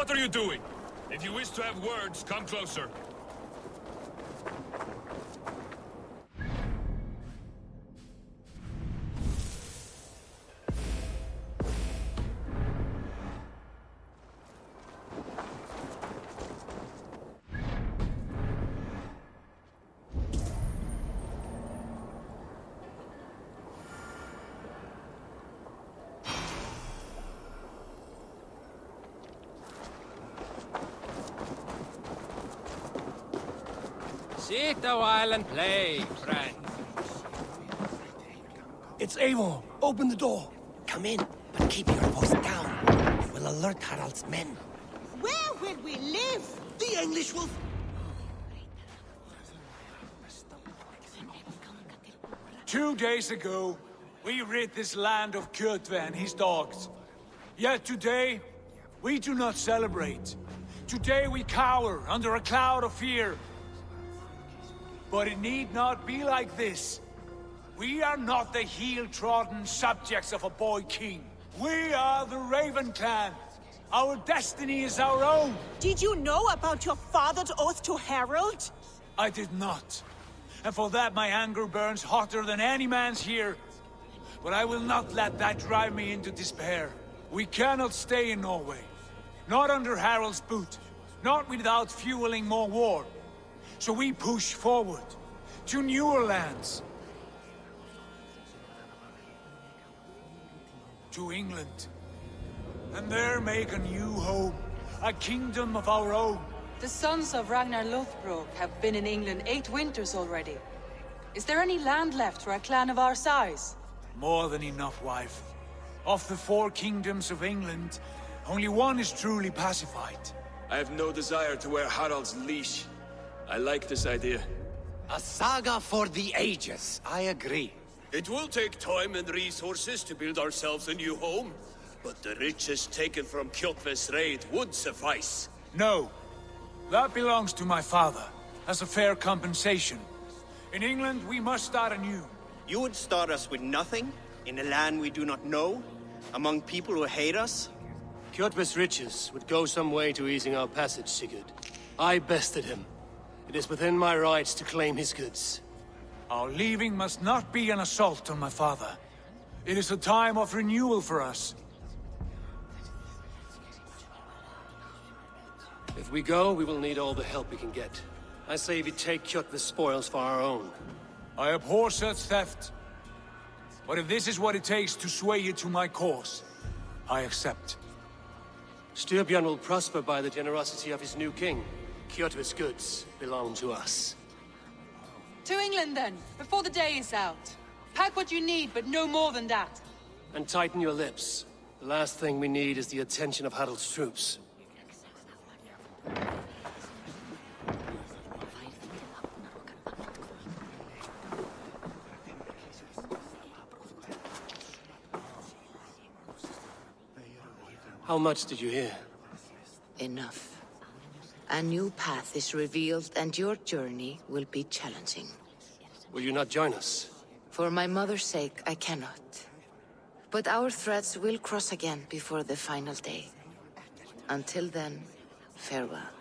What are you doing? If you wish to have words, come closer. Sit a while and play, friend. It's Eivor. Open the door. Come in, but keep your voice down. It will alert Harald's men. Where will we live? The English will... 2 days ago, we rid this land of Kjotve and his dogs. Yet today, we do not celebrate. Today we cower under a cloud of fear. But it need not be like this. We are not the heel-trodden subjects of a boy king. We are the Raven clan. Our destiny is our own. Did you know about your father's oath to Harald? I did not. And for that my anger burns hotter than any man's here. But I will not let that drive me into despair. We cannot stay in Norway. Not under Harald's boot. Not without fueling more war. So we push forward to newer lands. To England. And there make a new home. A kingdom of our own. The sons of Ragnar Lothbrok have been in England 8 winters already. Is there any land left for a clan of our size? More than enough, wife. Of the 4 kingdoms of England, only one is truly pacified. I have no desire to wear Harald's leash. I like this idea. A saga for the ages, I agree. It will take time and resources to build ourselves a new home, but the riches taken from Kjotve's raid would suffice. No. That belongs to my father, as a fair compensation. In England, we must start anew. You would start us with nothing, in a land we do not know, among people who hate us? Kjotve's riches would go some way to easing our passage, Sigurd. I bested him. It is within my rights to claim his goods. Our leaving must not be an assault on my father. It is a time of renewal for us. If we go, we will need all the help we can get. I say we take Kjotve's spoils for our own. I abhor such theft. But if this is what it takes to sway you to my cause, I accept. Styrbjörn will prosper by the generosity of his new king. Kjotve's goods belong to us. To England then, before the day is out. Pack what you need, but no more than that. And tighten your lips. The last thing we need is the attention of Harald's troops. How much did you hear? Enough. A new path is revealed and your journey will be challenging. Will you not join us? For my mother's sake, I cannot. But our threads will cross again before the final day. Until then, farewell.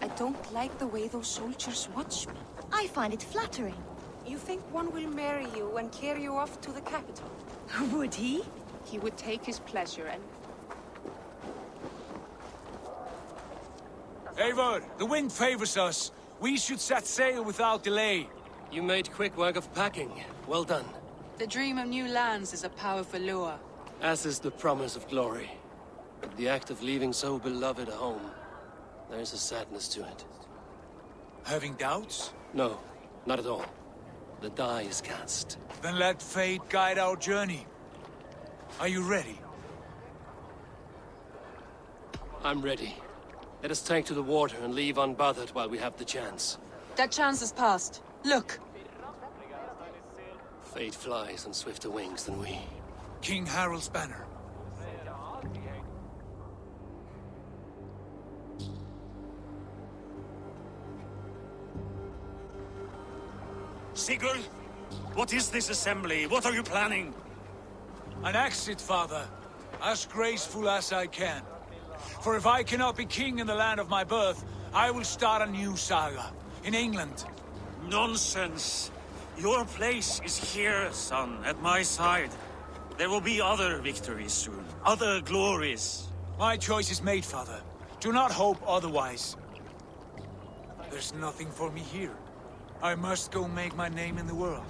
I don't like the way those soldiers watch me. I find it flattering. You think one will marry you and carry you off to the capital? Would he? He would take his pleasure and... Eivor, the wind favors us. We should set sail without delay. You made quick work of packing. Well done. The dream of new lands is a powerful lure. As is the promise of glory. But the act of leaving so beloved a home, there's a sadness to it. Having doubts? No, not at all. the die is cast. Then let fate guide our journey. Are you ready? I'm ready. Let us take to the water and leave unbothered while we have the chance. That chance is past. Look. Fate flies on swifter wings than we. King Harald's banner. Sigurd, what is this assembly? What are you planning? An exit, father. As graceful as I can. For if I cannot be king in the land of my birth, I will start a new saga. In England. Nonsense. Your place is here, son, at my side. There will be other victories soon. Other glories. My choice is made, father. Do not hope otherwise. There's nothing for me here. I must go make my name in the world.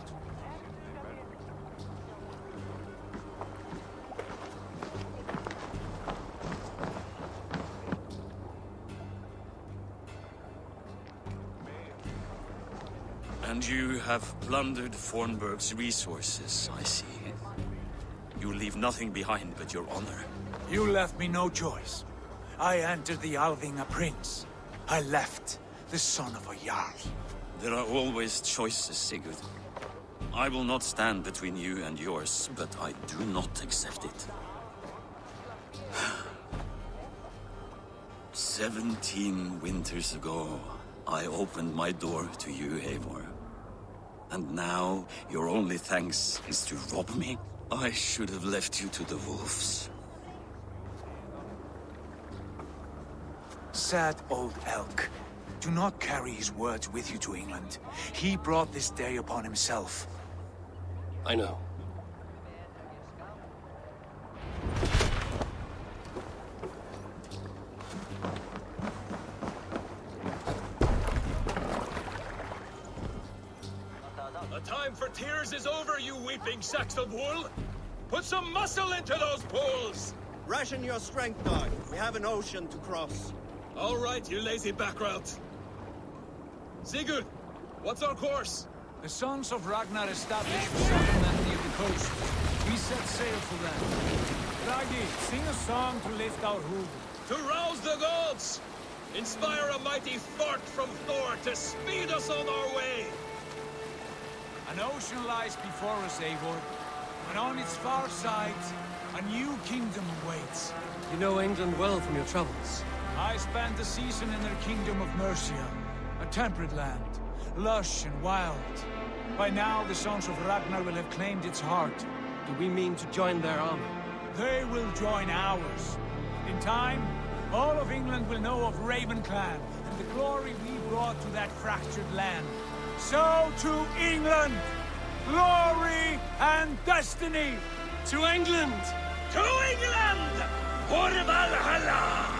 And you have plundered Fornburg's resources, I see. You leave nothing behind but your honor. You left me no choice. I entered the Alving a prince. I left the son of a Jarl. There are always choices, Sigurd. I will not stand between you and yours, but I do not accept it. 17 winters ago, I opened my door to you, Eivor. And now, your only thanks is to rob me? I should have left you to the wolves. Sad old elk. Do not carry his words with you to England. He brought this day upon himself. I know. The time for tears is over, you weeping sacks of wool! Put some muscle into those bulls! Ration your strength, dog. We have an ocean to cross. All right, you lazy backrout. Sigurd, what's our course? The sons of Ragnar established a settlement near the coast. We set sail for them. Raggi, sing a song to lift our hoof. To rouse the gods! Inspire a mighty fart from Thor to speed us on our way! An ocean lies before us, Eivor, and on its far side, a new kingdom awaits. You know England well from your travels. I spent a season in their kingdom of Mercia, a temperate land, lush and wild. By now, the sons of Ragnar will have claimed its heart. Do we mean to join their army? They will join ours. In time, all of England will know of Raven Clan and the glory we brought to that fractured land. So to England! Glory and destiny! To England! To England! For Valhalla!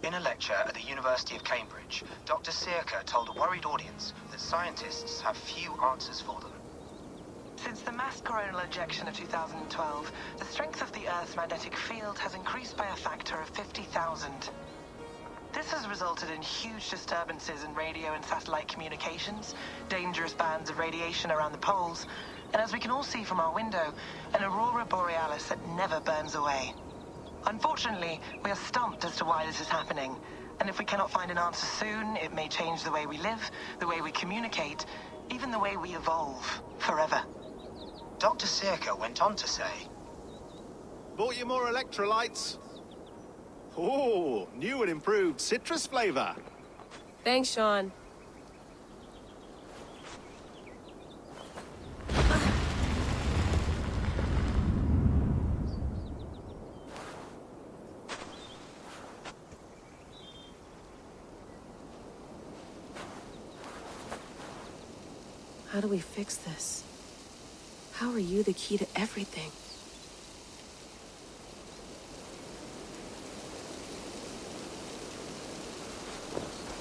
In a lecture at the University of Cambridge, Dr. Circa told a worried audience that scientists have few answers for them. Since the mass coronal ejection of 2012, the strength of the Earth's magnetic field has increased by a factor of 50,000. This has resulted in huge disturbances in radio and satellite communications, dangerous bands of radiation around the poles, and as we can all see from our window, an aurora borealis that never burns away. Unfortunately, we are stumped as to why this is happening, and if we cannot find an answer soon, it may change the way we live, the way we communicate, even the way we evolve, forever. Dr. Circa went on to say, Bought you more electrolytes? Oh, new and improved citrus flavor. Thanks, Sean. How do we fix this? How are you the key to everything?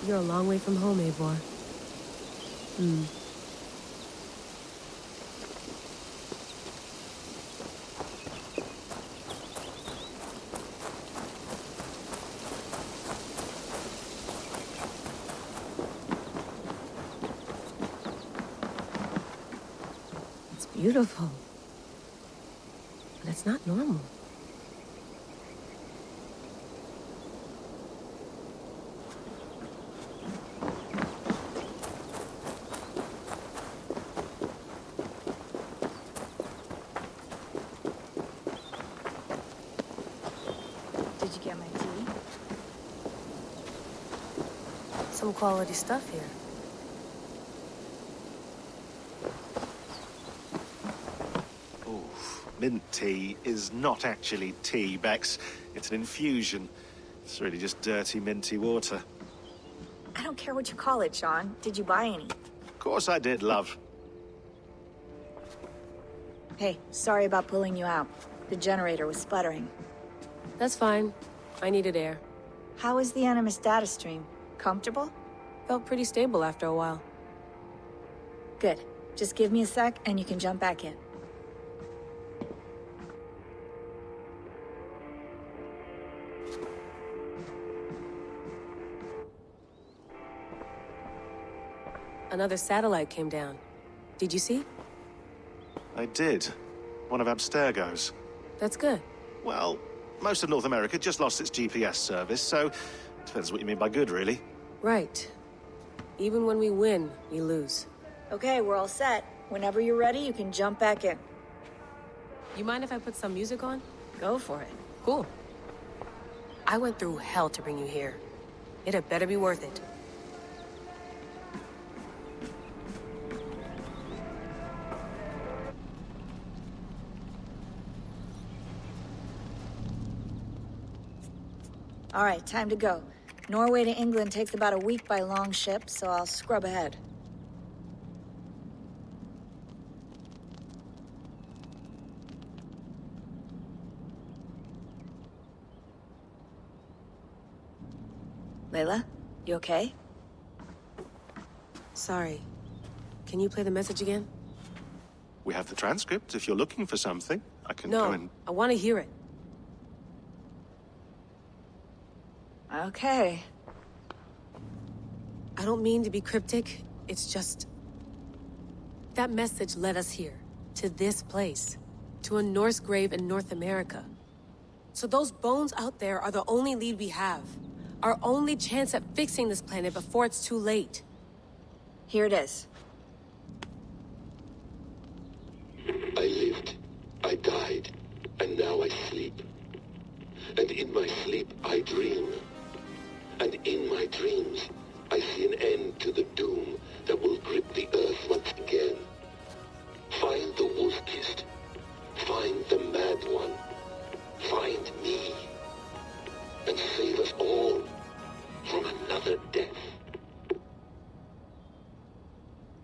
You're a long way from home, Eivor. It's beautiful. But it's not normal. Did you get my tea? Some quality stuff here. Mint tea is not actually tea, Bex. It's an infusion. It's really just dirty, minty water. I don't care what you call it, Sean. Did you buy any? Of course I did, love. Hey, sorry about pulling you out. The generator was sputtering. That's fine. I needed air. How is the Animus data stream? Comfortable? Felt pretty stable after a while. Good. Just give me a sec and you can jump back in. Another satellite came down. Did you see? I did. One of Abstergo's. That's good. Well, most of North America just lost its GPS service, so depends what you mean by good, really. Right. Even when we win, we lose. Okay, we're all set. Whenever you're ready, you can jump back in. You mind if I put some music on? Go for it. Cool. I went through hell to bring you here. It had better be worth it. All right, time to go. Norway to England takes about a week by long ship, so I'll scrub ahead. Layla, you okay? Sorry. Can you play the message again? We have the transcript. If you're looking for something, I can go and... No, I want to hear it. Okay. I don't mean to be cryptic. It's just... that message led us here. To this place. To a Norse grave in North America. So those bones out there are the only lead we have. Our only chance at fixing this planet before it's too late. Here it is. I lived, I died, and now I sleep. And in my sleep I dream. And in my dreams, I see an end to the doom that will grip the earth once again. Find the wolf-kissed. Find the mad one. Find me. And save us all from another death.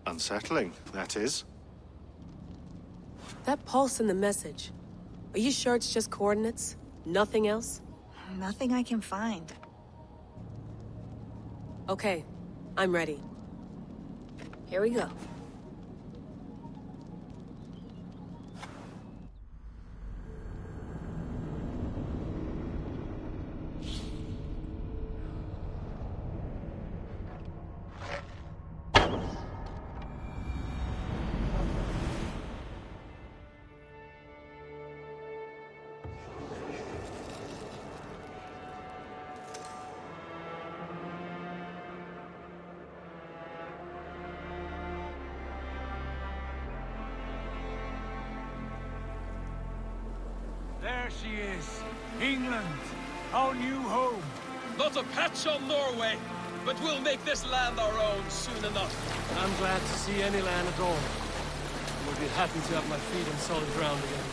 Unsettling, that is. That pulse in the message. Are you sure it's just coordinates? Nothing else? Nothing I can find. Okay, I'm ready. Here we go. There she is. England, our new home. Not a patch on Norway, but we'll make this land our own soon enough. I'm glad to see any land at all. We'll be happy to have my feet on solid ground again.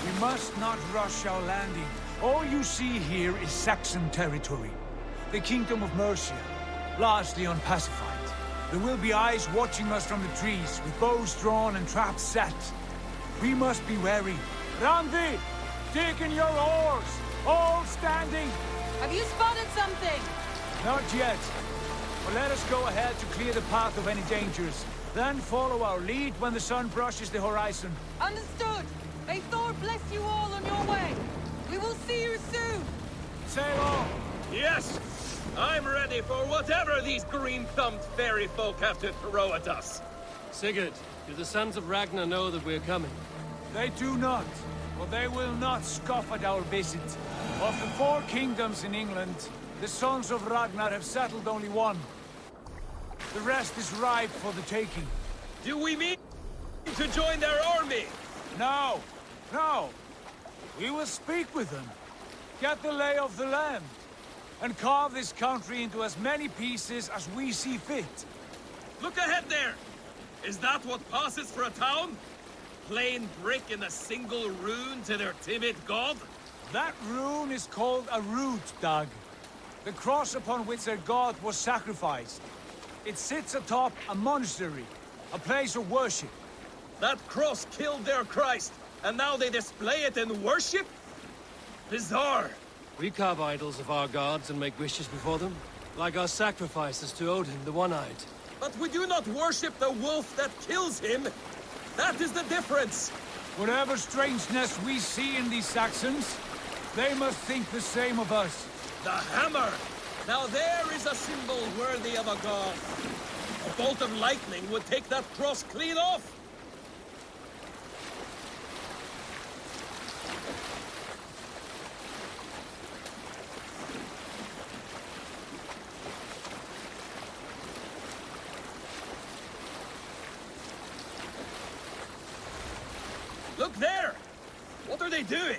We must not rush our landing. All you see here is Saxon territory. The Kingdom of Mercia, largely unpacified. There will be eyes watching us from the trees, with bows drawn and traps set. We must be wary. Randi! Dig in your oars! All standing! Have you spotted something? Not yet. But let us go ahead to clear the path of any dangers. Then follow our lead when the sun brushes the horizon. Understood. May Thor bless you all on your way. We will see you soon. Sail on! Yes! I'm ready for whatever these green-thumbed fairy folk have to throw at us. Sigurd, do the sons of Ragnar know that we're coming? They do not, but they will not scoff at our visit. Of the 4 kingdoms in England, the sons of Ragnar have settled only one. The rest is ripe for the taking. Do we mean to join their army? No, no. We will speak with them, get the lay of the land, and carve this country into as many pieces as we see fit. Look ahead there! Is that what passes for a town? Plain brick in a single rune to their timid god? That rune is called a root, Doug. The cross upon which their god was sacrificed. It sits atop a monastery, a place of worship. That cross killed their Christ, and now they display it in worship? Bizarre. We carve idols of our gods and make wishes before them, like our sacrifices to Odin, the One-Eyed. But we do not worship the wolf that kills him. That is the difference. Whatever strangeness we see in these Saxons, they must think the same of us. The hammer! Now there is a symbol worthy of a god. A bolt of lightning would take that cross clean off. Look there! What are they doing?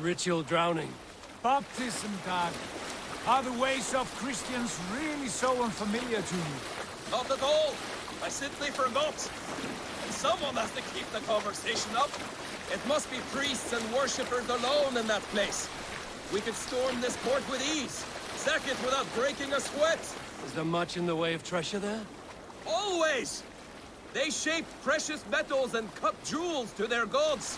Ritual drowning. Baptism, Dad. Are the ways of Christians really so unfamiliar to you? Not at all. I simply forgot. And someone has to keep the conversation up. It must be priests and worshippers alone in that place. We could storm this port with ease. Sack it without breaking a sweat. Is there much in the way of treasure there? Always! They shape precious metals and cut jewels to their gods.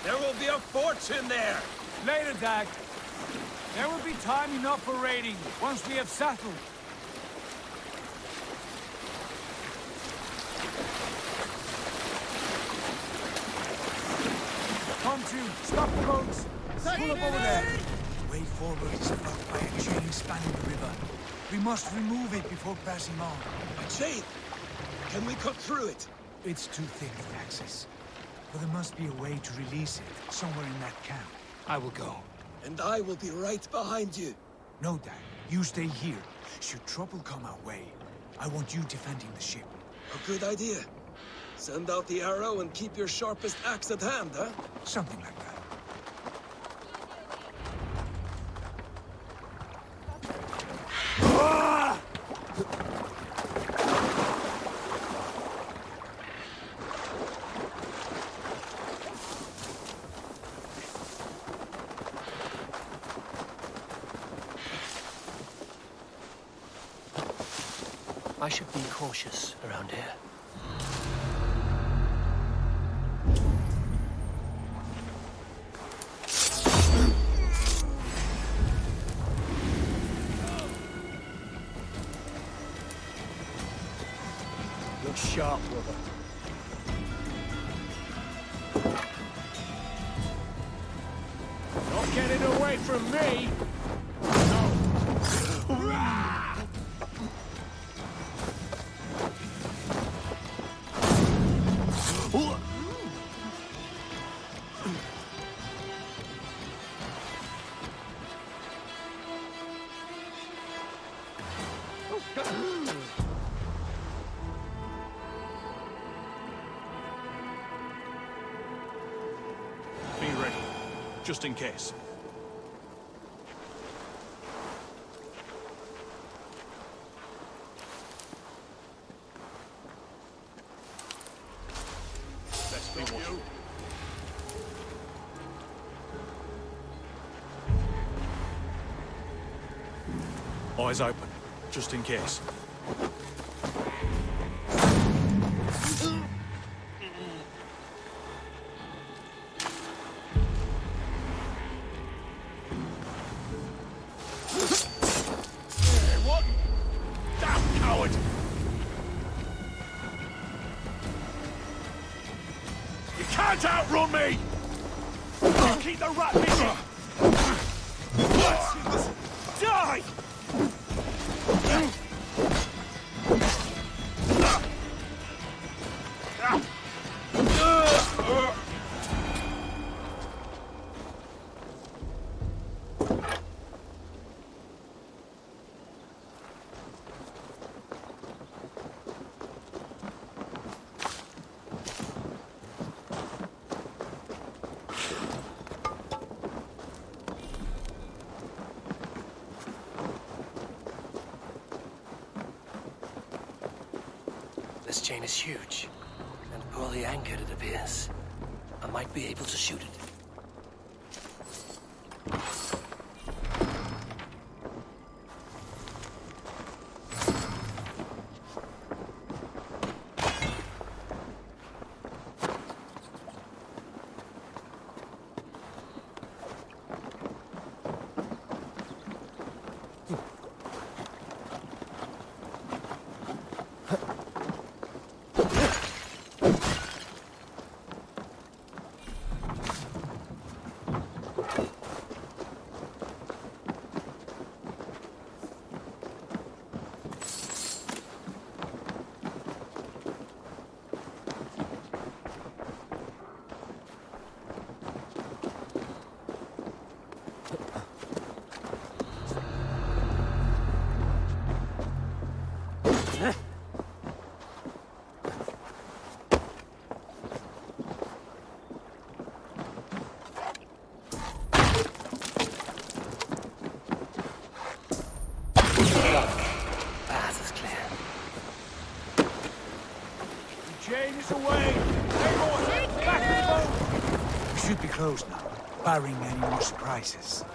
There will be a fortune there. Later, Dag. There will be time enough for raiding, once we have settled. Come to, stop the boats. Pull up over there. The way forward is blocked by a chain spanning the river. We must remove it before passing on. A chain? Can we cut through it? It's too thick of access. But there must be a way to release it, somewhere in that camp. I will go. And I will be right behind you. No, Dad. You stay here. Should trouble come our way, I want you defending the ship. A good idea. Send out the arrow and keep your sharpest axe at hand, huh? Something like that. I should be cautious around here. Look sharp, brother. Don't get it away from me! just in case. Best be you. Eyes open, just in case. What? Damn coward! You can't outrun me! Keep the rat busy! Die! This chain is huge, and poorly anchored it appears. I might be able to shoot it. Should be closed now, barring any more surprises.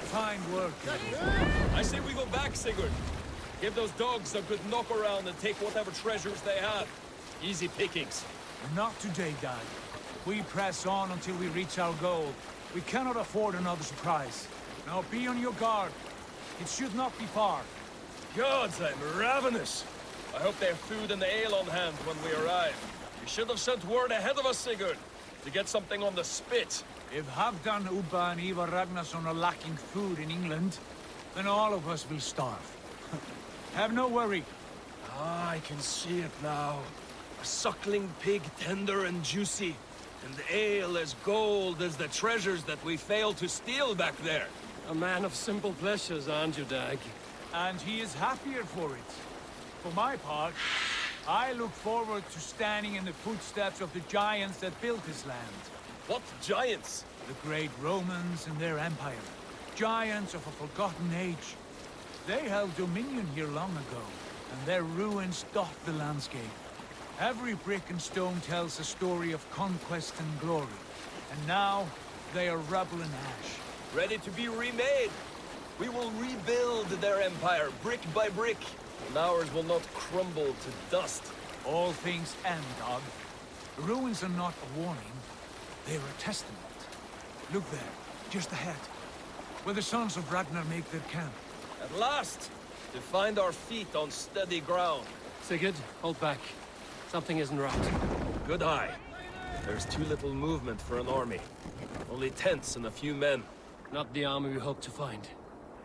Fine work. I say we go back, Sigurd. Give those dogs a good knock around and take whatever treasures they have. Easy pickings. Not today, Dad. We press on until we reach our goal. We cannot afford another surprise. Now be on your guard. It should not be far. Gods, I'm ravenous. I hope they have food and ale on hand when we arrive. You should have sent word ahead of us, Sigurd, to get something on the spit. If Halfdan, Ubba and Ivar Ragnarsson are lacking food in England, then all of us will starve. Have no worry. Ah, I can see it now. A suckling pig, tender and juicy. And ale as gold as the treasures that we failed to steal back there. A man of simple pleasures, aren't you, Dag? And he is happier for it. For my part, I look forward to standing in the footsteps of the giants that built this land. What giants? The great Romans and their empire. Giants of a forgotten age. They held dominion here long ago, and their ruins dot the landscape. Every brick and stone tells a story of conquest and glory. And now, they are rubble and ash. Ready to be remade. We will rebuild their empire, brick by brick. And ours will not crumble to dust. All things end, Dog. The ruins are not a warning. They are a testament. Look there, just ahead. Where the sons of Ragnar make their camp. At last! To find our feet on steady ground. Sigurd, hold back. Something isn't right. Good eye. There's too little movement for an army. Only tents and a few men. Not the army we hoped to find.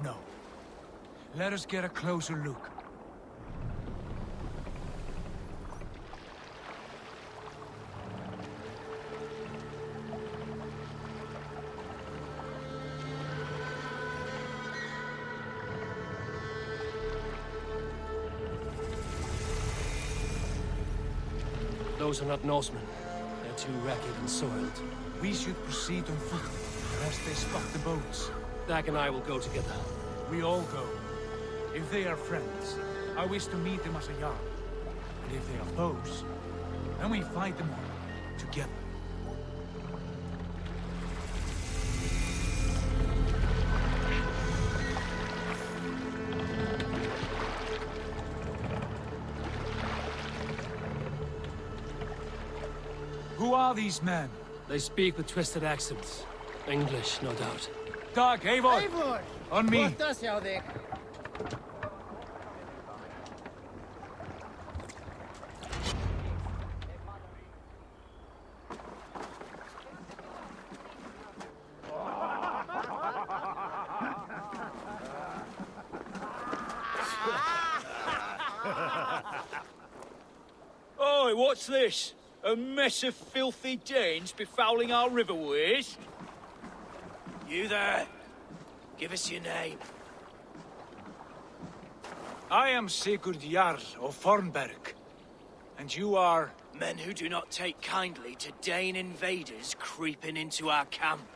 No. Let us get a closer look. Those are not Norsemen. They're too ragged and soiled. We should proceed on foot, unless they spot the boats. Dag and I will go together. We all go. If they are friends, I wish to meet them as a yard. And if they are foes, then we fight them all, together. Who are these men? They speak with twisted accents. English, no doubt. Dag, Eivor! Eivor! On me! What does y'all think? Oi, what's this? A mess of filthy Danes befouling our riverways? You there. Give us your name. I am Sigurd Jarl of Fornberg. And you are... Men who do not take kindly to Dane invaders creeping into our camp.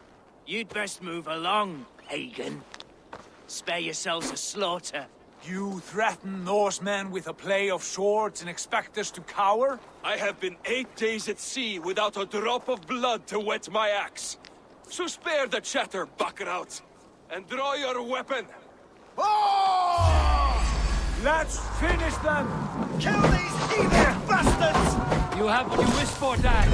You'd best move along, pagan. Spare yourselves a slaughter. You threaten Norsemen with a play of swords and expect us to cower? I have been 8 days at sea without a drop of blood to wet my axe. So spare the chatter, buckerout, and draw your weapon. Oh! Let's finish them! Kill these evil bastards! You have what you wish for, Dag.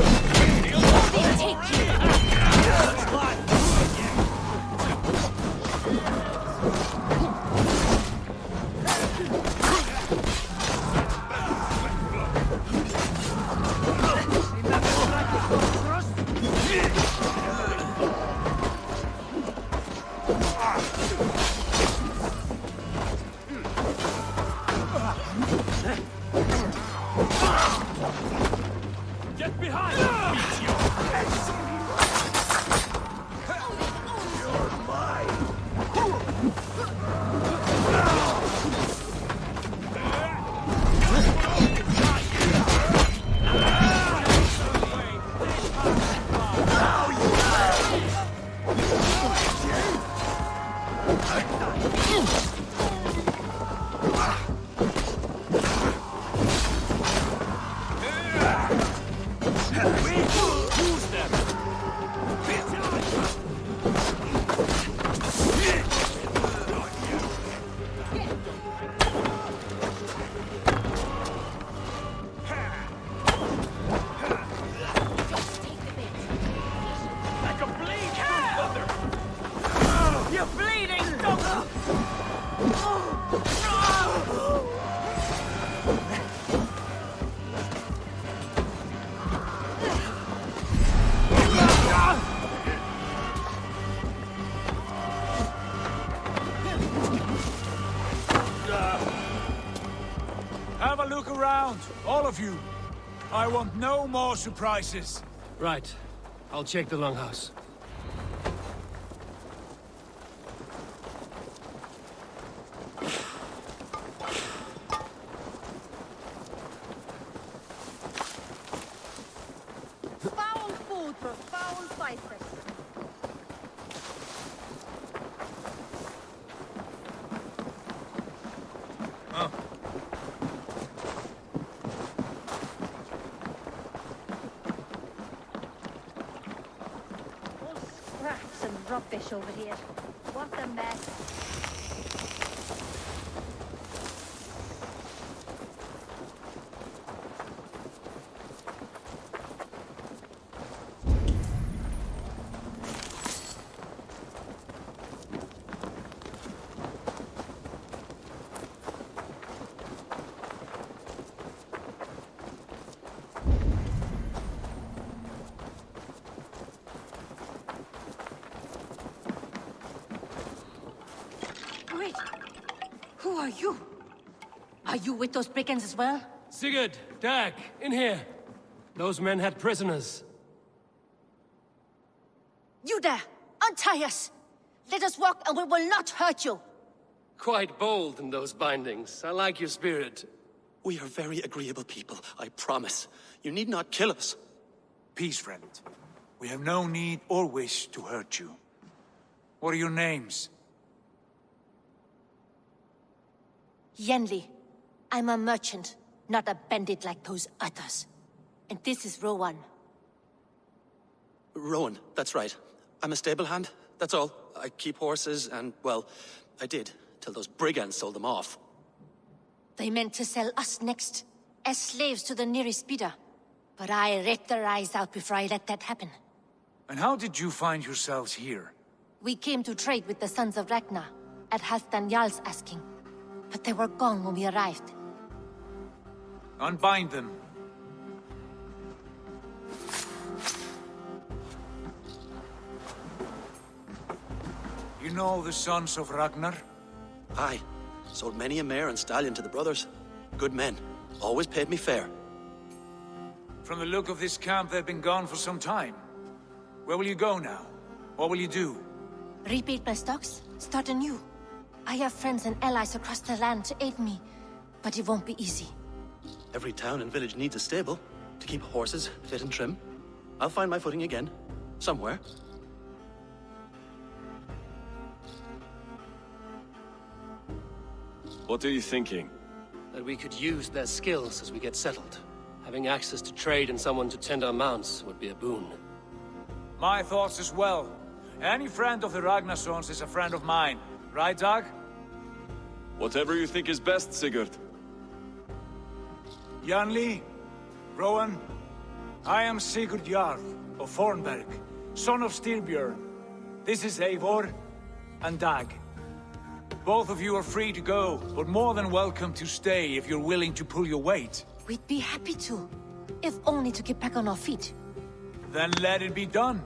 Get behind! Beat your heads! You're mine! Have a look around, all of you. I want no more surprises. Right. I'll check the longhouse. Foul food for foul fighters. All scraps and rubbish over here. What a mess. Wait! Who are you? Are you with those brigands as well? Sigurd, Dag, in here. Those men had prisoners. You there! Untie us! Let us walk and we will not hurt you! Quite bold in those bindings. I like your spirit. We are very agreeable people, I promise. You need not kill us. Peace, friend. We have no need or wish to hurt you. What are your names? Yenli. I'm a merchant, not a bandit like those others. And this is Rowan. Rowan, that's right. I'm a stable hand, that's all. I keep horses and, well, I did, till those brigands sold them off. They meant to sell us next, as slaves to the nearest bidder. But I ripped their eyes out before I let that happen. And how did you find yourselves here? We came to trade with the sons of Ragnar, at Halfdan Jarl's asking. But they were gone when we arrived. Unbind them. You know the sons of Ragnar? Aye. Sold many a mare and stallion to the brothers. Good men. Always paid me fair. From the look of this camp, they've been gone for some time. Where will you go now? What will you do? Rebuild my stocks, start anew. I have friends and allies across the land to aid me, but it won't be easy. Every town and village needs a stable to keep horses fit and trim. I'll find my footing again, somewhere. What are you thinking? That we could use their skills as we get settled. Having access to trade and someone to tend our mounts would be a boon. My thoughts as well. Any friend of the Ragnarsons is a friend of mine. Right, Dag? Whatever you think is best, Sigurd. Janli, Rowan, I am Sigurd Jarl of Fornberg, son of Styrbjörn. This is Eivor and Dag. Both of you are free to go, but more than welcome to stay if you're willing to pull your weight. We'd be happy to, if only to get back on our feet. Then let it be done.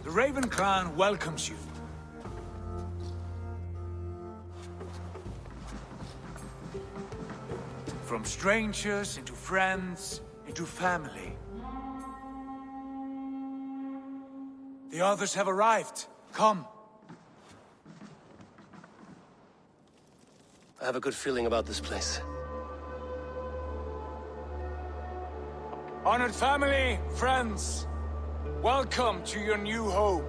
The Raven clan welcomes you. From strangers into friends, into family. The others have arrived. Come. I have a good feeling about this place. Honored family, friends, welcome to your new home.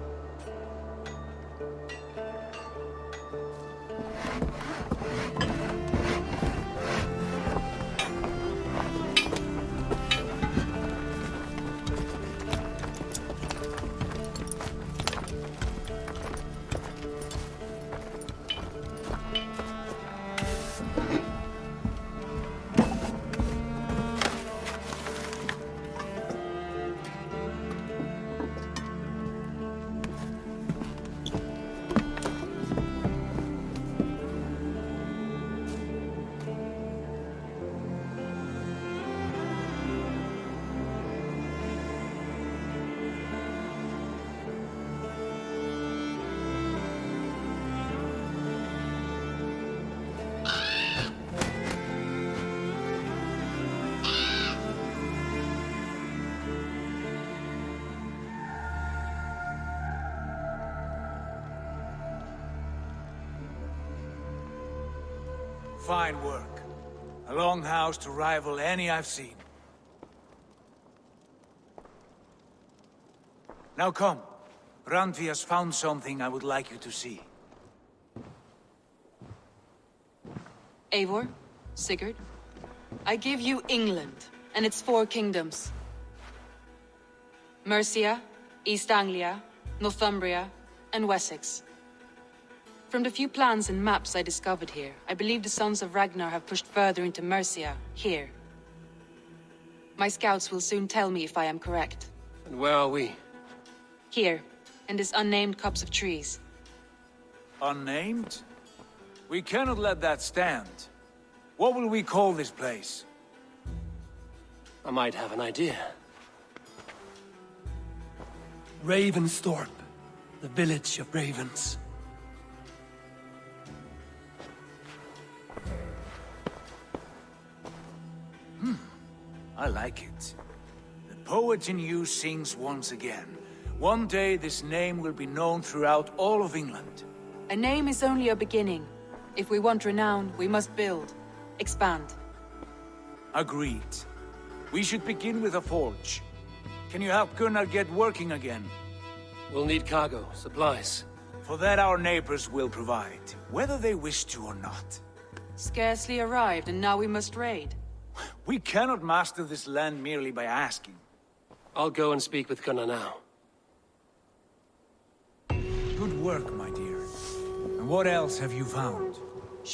Fine work. A longhouse to rival any I've seen. Now come. Randvi has found something I would like you to see. Eivor, Sigurd, I give you England and its 4 kingdoms. Mercia, East Anglia, Northumbria, and Wessex. From the few plans and maps I discovered here, I believe the sons of Ragnar have pushed further into Mercia, here. My scouts will soon tell me if I am correct. And where are we? Here, in this unnamed copse of trees. Unnamed? We cannot let that stand. What will we call this place? I might have an idea. Ravensthorpe, the village of ravens. I like it. The poet in you sings once again. One day this name will be known throughout all of England. A name is only a beginning. If we want renown, we must build, expand. Agreed. We should begin with a forge. Can you help Gunnar get working again? We'll need cargo, supplies. For that our neighbors will provide, whether they wish to or not. Scarcely arrived, and now we must raid. We cannot master this land merely by asking. I'll go and speak with Gunnar now. Good work, my dear. And what else have you found?